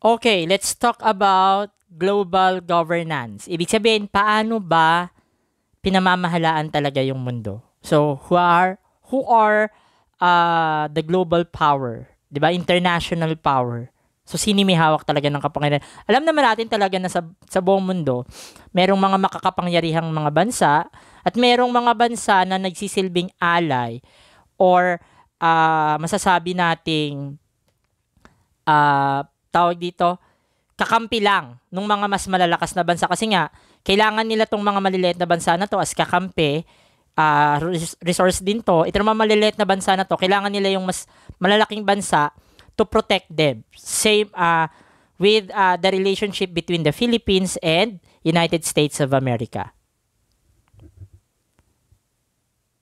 Okay, let's talk about global governance. Ibig sabihin, paano ba pinamamahalaan talaga yung mundo? So, who are the global power? 'Di ba? International power. So, sino may hawak talaga ng kapangyarihan? Alam naman natin talaga na sa buong mundo, merong mga makakapangyarihang mga bansa at merong mga bansa na nagsisilbing ally or masasabi nating tawag dito, kakampi lang nung mga mas malalakas na bansa kasi nga kailangan nila tong mga maliliit na bansa na to as kakampi. Resource din to. Ito naman maliliit na bansa na to, kailangan nila yung mas malalaking bansa to protect them. Same with the relationship between the Philippines and United States of America.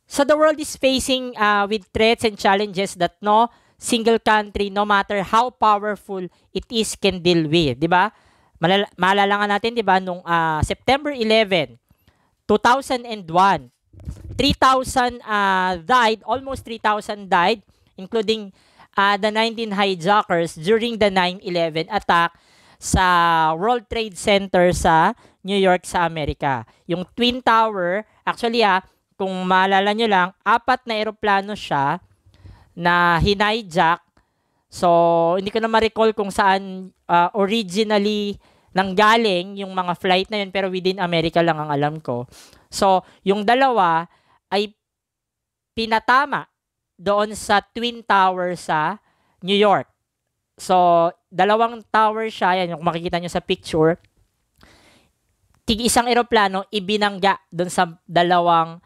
So the world is facing with threats and challenges that no single country, no matter how powerful it is, can deal with. Di ba? Maalala nga natin, di ba, nung September 11, 2001, 3,000 died, almost 3,000 died, including the 19 hijackers during the 9/11 attack sa World Trade Center sa New York sa Amerika. Yung Twin Tower, actually kung maalala nyo lang, 4 na eroplano siya na hinijack. So, hindi ko na ma-recall kung saan originally nanggaling yung mga flight na yun, pero within America lang ang alam ko. So, yung dalawa ay pinatama doon sa Twin Tower sa New York. So, dalawang tower siya, yan yung makikita nyo sa picture. Tig-isang eroplano, ibinangga doon sa dalawang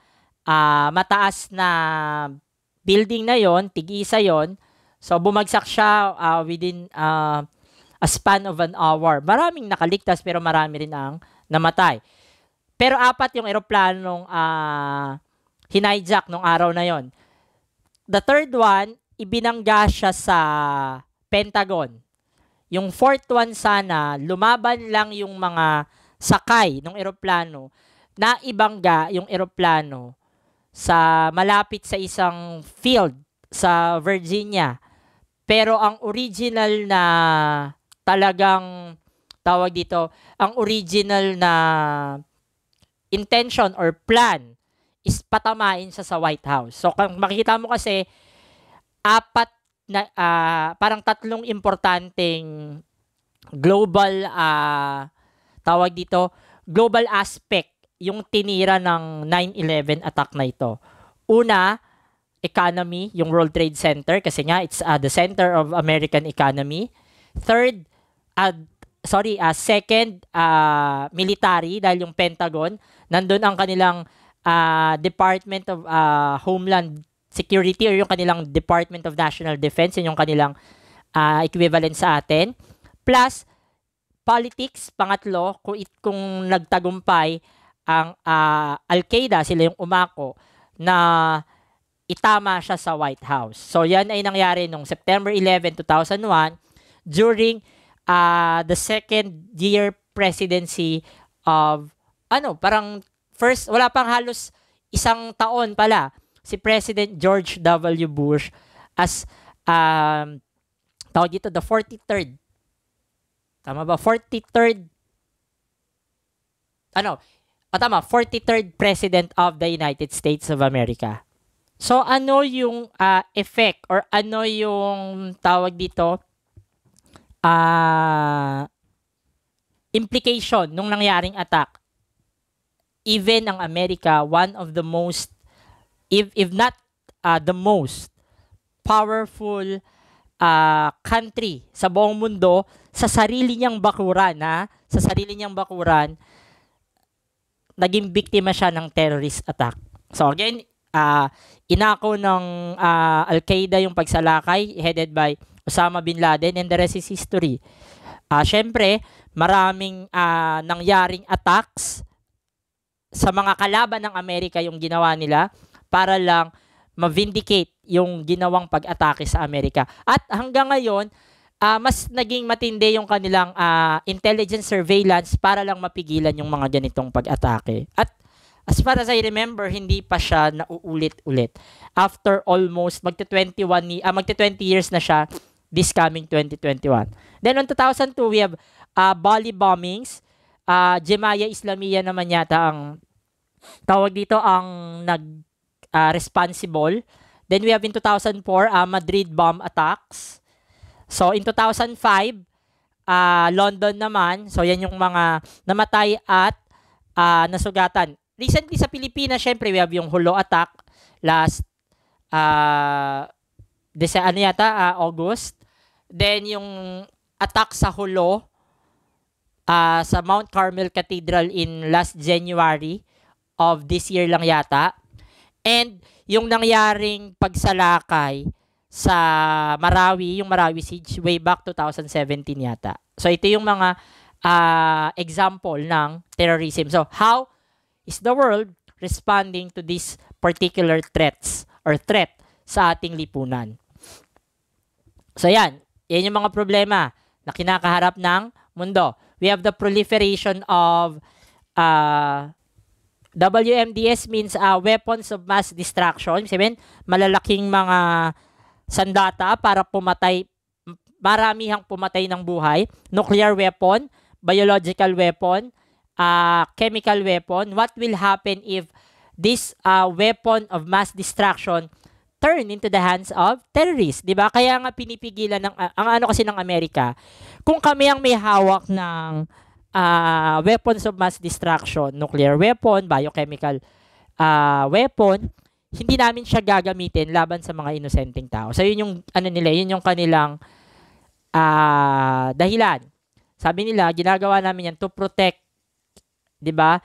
mataas na building na yon, tig-isa yon. So, bumagsak siya within a span of an hour. Maraming nakaligtas pero marami rin ang namatay. Pero 4 yung eroplanong hinijack nung araw na yon. The third one, ibinangga siya sa Pentagon. Yung fourth one sana, lumaban lang yung mga sakay ng eroplano na ibangga yung eroplano sa malapit sa isang field sa Virginia. Pero ang original na talagang tawag dito, ang original na intention or plan is patamain siya sa White House. So kung makikita mo kasi 4 na parang 3 importanteng global tawag dito, global aspect yung tinira ng 9/11 attack na ito. Una, economy, yung World Trade Center kasi nga it's the center of American economy. Third, second, military dahil yung Pentagon, nandun ang kanilang Department of Homeland Security or yung kanilang Department of National Defense, yun yung kanilang equivalent sa atin. Plus, politics, pangatlo, kung nagtagumpay ang Al-Qaeda, sila yung umako na itama siya sa White House. So, yan ay nangyari nung September 11, 2001 during the second year presidency of, parang first, wala pang halos isang taon pala, si President George W. Bush as, tawag dito, the 43rd. Tama ba? 43rd 43rd President of the United States of America. So, ano yung effect or ano yung tawag dito implication nung nangyaring attack? Even ang Amerika, one of the most, if not the most powerful country sa buong mundo, sa sarili niyang bakuran, naging biktima siya ng terrorist attack. So again, inako ng Al-Qaeda yung pagsalakay headed by Osama Bin Laden, and the rest is history. Syempre, maraming nangyaring attacks sa mga kalaban ng Amerika yung ginawa nila para lang ma-vindicate yung ginawang pag-atake sa Amerika. At hanggang ngayon, mas naging matindi yung kanilang intelligence surveillance para lang mapigilan yung mga ganitong pag-atake. At as far as I remember, hindi pa siya nauulit-ulit. After almost magti-20 years na siya, this coming 2021. Then on 2002, we have Bali bombings. Jemaah Islamiyah naman yata ang tawag dito ang responsible. Then we have in 2004, Madrid bomb attacks. So in 2005, London naman. So yan yung mga namatay at nasugatan. Recently sa Pilipinas, syempre we have yung Hulo attack last August. Then yung attack sa Hulo sa Mount Carmel Cathedral in last January of this year lang yata. And yung nangyaring pagsalakay sa Marawi, yung Marawi siege way back 2017 yata. So ito yung mga example ng terrorism. So how is the world responding to these particular threats or threat sa ating lipunan? So yan yung mga problema na kinakaharap ng mundo. We have the proliferation of WMDS means weapons of mass destruction. Sabihin, malalaking mga sandata para pumatay, maramihang pumatay ng buhay. Nuclear weapon, biological weapon, chemical weapon. What will happen if this weapon of mass destruction turn into the hands of terrorists, 'di ba? Kaya nga pinipigilan ng ang ano kasi ng Amerika, kung kami ang may hawak ng weapons of mass destruction, nuclear weapon, biochemical weapon, hindi namin siya gagamitin laban sa mga inosenteng tao. So yun yung ano nila, yun yung kanilang dahilan. Sabi nila, ginagawa namin yan to protect, 'di ba?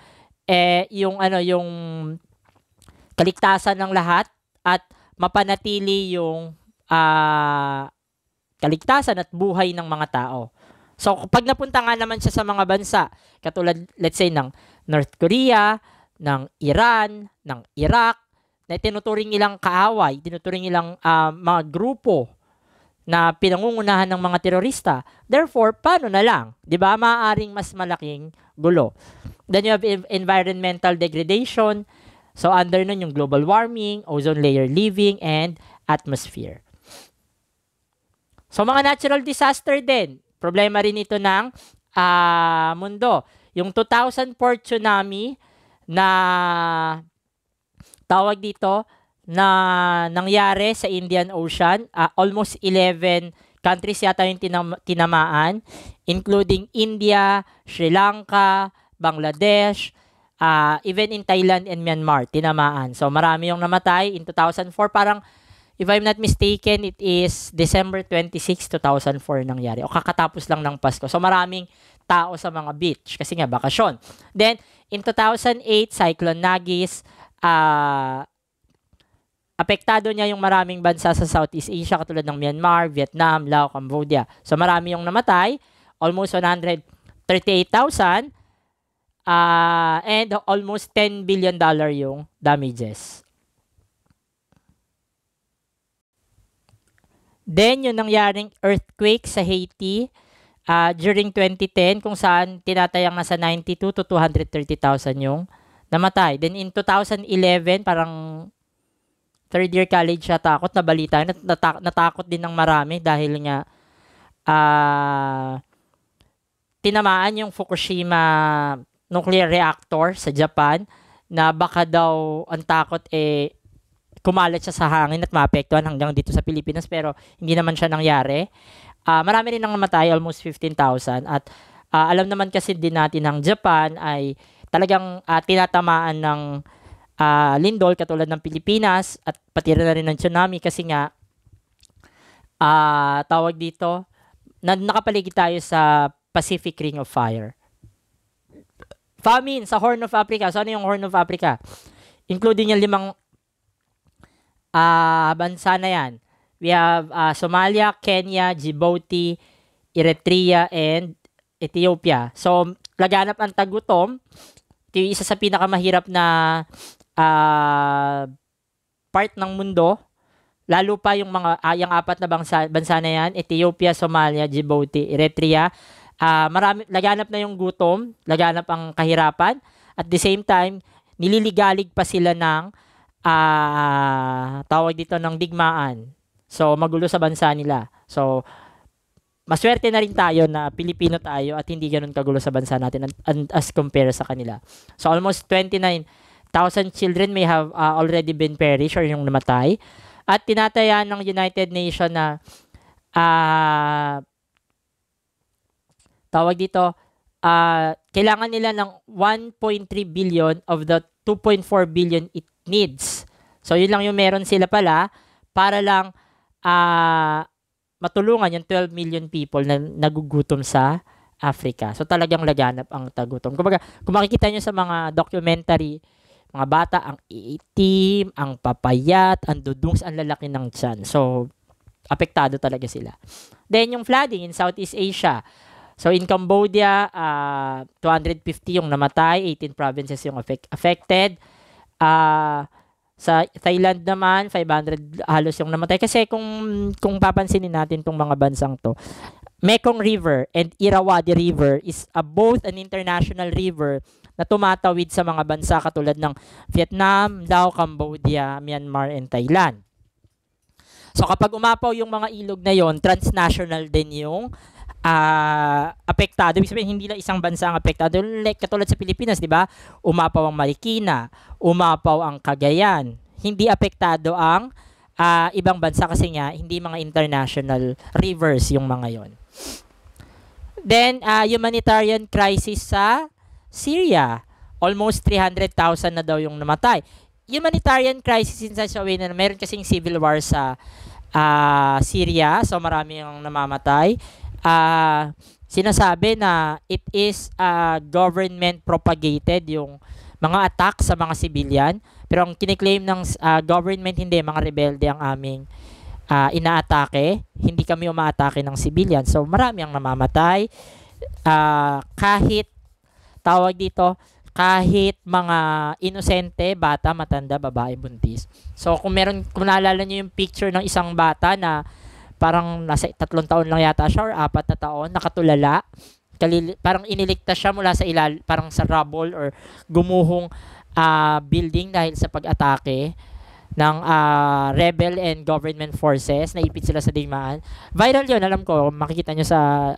Yung kaligtasan ng lahat at mapanatili yung kaligtasan at buhay ng mga tao. So, pag napunta nga naman siya sa mga bansa, katulad, let's say, ng North Korea, ng Iran, ng Iraq, na tinuturing nilang kaaway, tinuturing nilang mga grupo na pinangungunahan ng mga terorista. Therefore, paano na lang? Di ba? Maaaring mas malaking gulo. Then you have environmental degradation. So, under nun yung global warming, ozone layer leaving, and atmosphere. So, mga natural disaster din. Problema rin ito ng mundo. Yung 2004 tsunami na tawag dito na nangyari sa Indian Ocean, almost 11 countries yata yung tinamaan, including India, Sri Lanka, Bangladesh, even in Thailand and Myanmar, tinamaan. So, marami yung namatay. In 2004, parang, if I'm not mistaken, it is December 26, 2004 nangyari. O kakatapos lang ng Pasko. So, maraming tao sa mga beach kasi nga, bakasyon. Then, in 2008, Cyclone Nagis, apektado niya yung maraming bansa sa Southeast Asia, katulad ng Myanmar, Vietnam, Laos, Cambodia. So, marami yung namatay. Almost 138,000. And almost $10 billion yung damages. Then, yung nangyaring earthquake sa Haiti during 2010, kung saan tinatayang nasa 92 to 230,000 yung namatay. Then, in 2011, parang third year college siya, takot na balita. Natakot din ng marami dahil nga tinamaan yung Fukushima nuclear reactor sa Japan na baka daw ang takot kumalat siya sa hangin at maapektuhan hanggang dito sa Pilipinas, pero hindi naman siya nangyari. Marami rin nang namatay, almost 15,000, at alam naman kasi din natin ng Japan ay talagang tinatamaan ng lindol katulad ng Pilipinas at pati na rin ng tsunami kasi nga tawag dito nakapaligid tayo sa Pacific Ring of Fire. Famine sa Horn of Africa. So, ano yung Horn of Africa? Including yung 5 bansa na yan. We have Somalia, Kenya, Djibouti, Eritrea, and Ethiopia. So, laganap ang tagutom. Ito yung isa sa pinakamahirap na part ng mundo. Lalo pa yung yung 4 na bansa na yan, Ethiopia, Somalia, Djibouti, Eritrea. Laganap na yung gutom, laganap ang kahirapan. At the same time, nililigalig pa sila ng tawag dito ng digmaan. So, magulo sa bansa nila. So, maswerte na rin tayo na Pilipino tayo at hindi ganun kagulo sa bansa natin as compare sa kanila. So, almost 29,000 children may have already been perished or yung namatay. At tinataya ng United Nations na tawag dito, kailangan nila ng 1.3 billion of the 2.4 billion it needs. So, yun lang yung meron sila pala para lang matulungan yung 12 million people na nagugutom sa Africa. So, talagang laganap ang tagutom. Kumbaga, kung makikita nyo sa mga documentary, mga bata, ang iitim, ang papayat, ang dudungs, ang lalaki ng tiyan. So, apektado talaga sila. Then, yung flooding in Southeast Asia. So, in Cambodia, 250 yung namatay, 18 provinces yung affected. Sa Thailand naman, 500 halos yung namatay. Kasi kung papansinin natin tong mga bansang to, Mekong River and Irrawaddy River is both an international river na tumatawid sa mga bansa katulad ng Vietnam, Laos, Cambodia, Myanmar, and Thailand. So kapag umapaw yung mga ilog na yon, transnational din yung apektado. Ibig sabihin, hindi lang isang bansa ang apektado. Like, katulad sa Pilipinas, di ba? Umapaw ang Marikina, umapaw ang Cagayan. Hindi apektado ang ibang bansa kasi nga, hindi mga international rivers yung mga yon. Then, humanitarian crisis sa Syria. Almost 300,000 na daw yung namatay. Humanitarian crisis in such a way na meron kasing civil war sa Syria. So, marami yung namamatay. Sinasabi na it is government propagated yung mga attack sa mga civilian, pero ang kiniklaim ng government hindi, mga rebelde ang aming inaatake, hindi kami umaatake ng civilian. So marami ang namamatay, kahit tawag dito, kahit mga inosente, bata, matanda, babae, buntis. So kung naalala niyo yung picture ng isang bata na parang nasa 3 taon lang yata siya or 4 na taon, nakatulala. Parang iniligtas siya mula sa parang sa rubble or gumuhong building dahil sa pag-atake ng rebel and government forces. Naipit sila sa digmaan. Viral yun, alam ko. Makikita nyo sa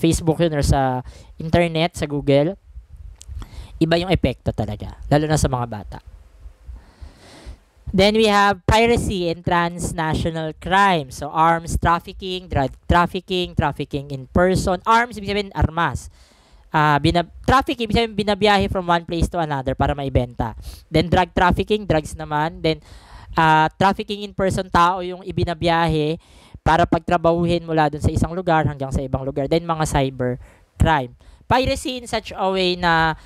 Facebook yun or sa internet, sa Google. Iba yung epekto talaga, lalo na sa mga bata. Then we have piracy and transnational crime. So arms trafficking, drug trafficking, trafficking in person. Arms, ibig sabihin armas. Trafficking, ibig sabihin binabiyahe from one place to another para maibenta. Then drug trafficking, drugs naman. Then trafficking in person, tao yung ibinabiyahe para pagtrabahuhin mula dun sa isang lugar hanggang sa ibang lugar. Then mga cyber crime. Piracy in such a way na,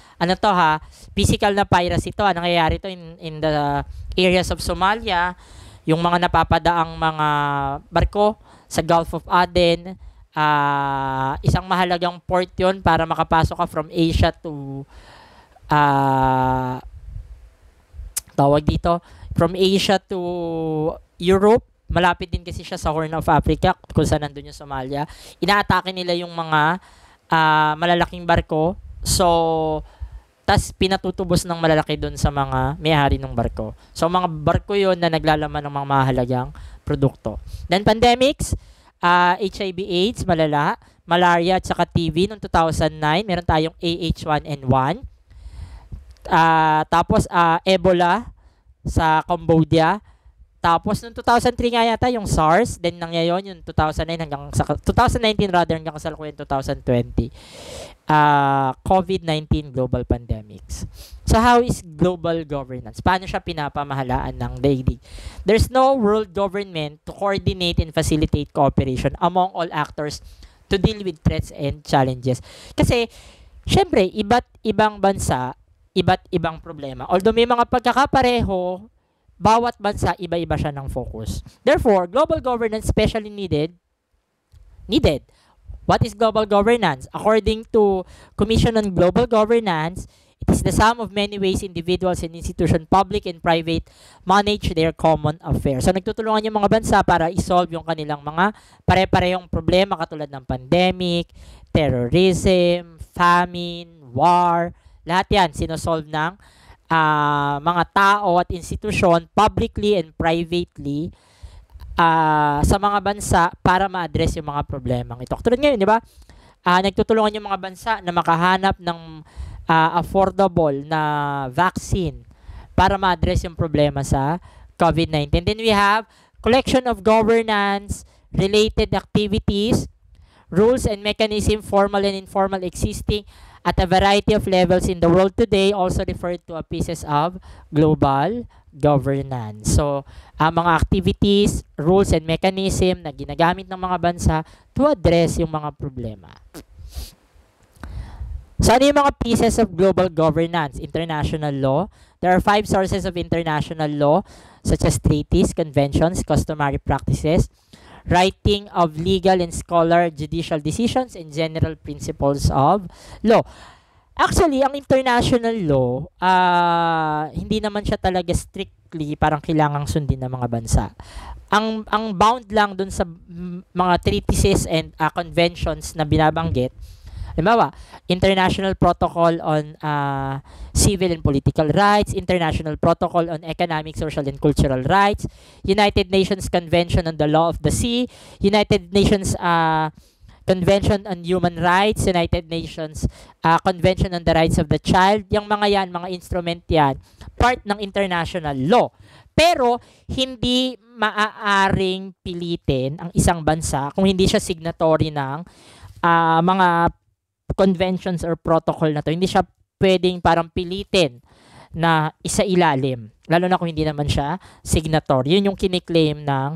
physical na piracy to. Nangyayari to in the areas of Somalia, yung mga napapadaang mga barko sa Gulf of Aden, isang mahalagang port yun para makapasok ka from Asia to, from Asia to Europe. Malapit din kasi siya sa Horn of Africa, kung saan nandun yung Somalia. Inaatake nila yung mga malalaking barko. So, tas pinatutubos ng malalaki doon sa mga may-ari ng barko. So, mga barko yon na naglalaman ng mga mahalagang produkto. Then, pandemics, HIV/AIDS, malala, malaria at saka TB noong 2009. Meron tayong AH1N1. Tapos, Ebola sa Cambodia. Tapos, noong 2003 nga yata, yung SARS. Then, nangyayon yung 2019 hanggang kasalukuyan 2020. COVID-19 global pandemics. So, how is global governance? Paano siya pinapamahalaan ng daigdig? There's no world government to coordinate and facilitate cooperation among all actors to deal with threats and challenges. Kasi, syempre, iba't ibang bansa, iba't ibang problema. Although may mga pagkakapareho, bawat bansa, iba-iba siya ng focus. Therefore, global governance especially needed. What is global governance? According to Commission on Global Governance, it is the sum of many ways individuals and institutions, public and private, manage their common affairs. So, nagtutulungan yung mga bansa para isolve yung kanilang mga pare-parehong problema katulad ng pandemic, terrorism, famine, war. Lahat yan, sinosolve ng mga tao at institusyon, publicly and privately, sa mga bansa para ma-address yung mga problemang ito. Katulad ngayon, di ba? Nagtutulungan yung mga bansa na makahanap ng affordable na vaccine para ma-address yung problema sa COVID-19. Then we have collection of governance related activities, rules and mechanism, formal and informal, existing at a variety of levels in the world today, also referred to as pieces of global governance. So, mga activities, rules and mechanism na ginagamit ng mga bansa to address yung mga problema. So, ano yung mga pieces of global governance? International law. There are 5 sources of international law, such as treaties, conventions, customary practices, writing of legal and scholar judicial decisions, and general principles of law. Actually, ang international law, hindi naman siya talaga strictly parang kailangang sundin ng mga bansa. Ang bound lang dun sa mga treatises and conventions na binabanggit, halimbawa, International Protocol on Civil and Political Rights, International Protocol on Economic, Social, and Cultural Rights, United Nations Convention on the Law of the Sea, United Nations Convention on Human Rights, United Nations Convention on the Rights of the Child. Yung mga yan, mga instrument yan, part ng international law. Pero, hindi maaaring pilitin ang isang bansa kung hindi siya signatory ng mga conventions or protocol na to. Hindi siya pwedeng parang pilitin na isa ilalim. Lalo na kung hindi naman siya signatory. Yun yung kiniklaim ng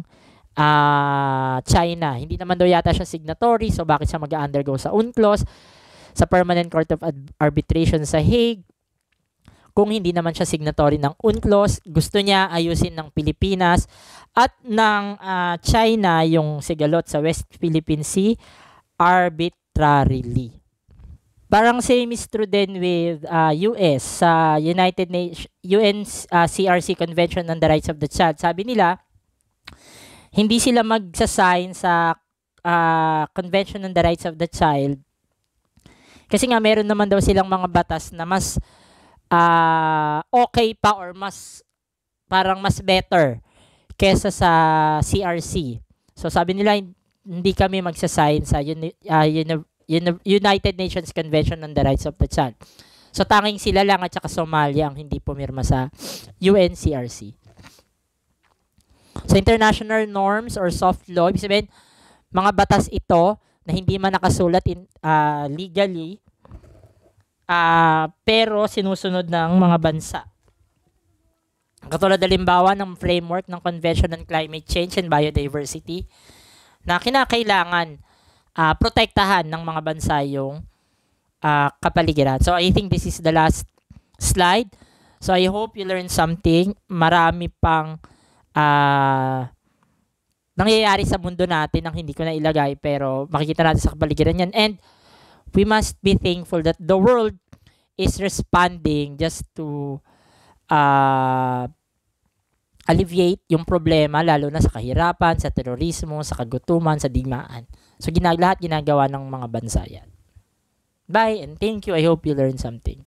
China. Hindi naman daw yata siya signatory, so bakit siya mag-undergo sa UNCLOS, sa Permanent Court of Arbitration sa Hague, kung hindi naman siya signatory ng UNCLOS. Gusto niya ayusin ng Pilipinas at ng China yung sigalot sa West Philippine Sea arbitrarily. Parang same is true din with US sa United Nations UN CRC Convention on the Rights of the Child. Sabi nila, hindi sila magsasign sa Convention on the Rights of the Child kasi nga meron naman daw silang mga batas na mas okay pa or mas parang mas better kesa sa CRC. So sabi nila, hindi kami magsasign sa United Nations Convention on the Rights of the Child. So tanging sila lang at saka Somalia ang hindi pumirma sa UNCRC. So international norms or soft law, ibig sabihin, mga batas ito na hindi man nakasulat legally, pero sinusunod ng mga bansa. Katulad halimbawa ng framework ng Convention on Climate Change and Biodiversity na kinakailangan protektahan ng mga bansa yung kapaligiran. So I think this is the last slide. So I hope you learned something. Marami pang nangyayari sa mundo natin ang hindi ko na ilagay pero makikita natin sa kapaligiran yan. And we must be thankful that the world is responding just to alleviate yung problema, lalo na sa kahirapan, sa terorismo, sa kagutuman, sa digmaan. So lahat ginagawa ng mga bansa yan. Bye and thank you. I hope you learned something.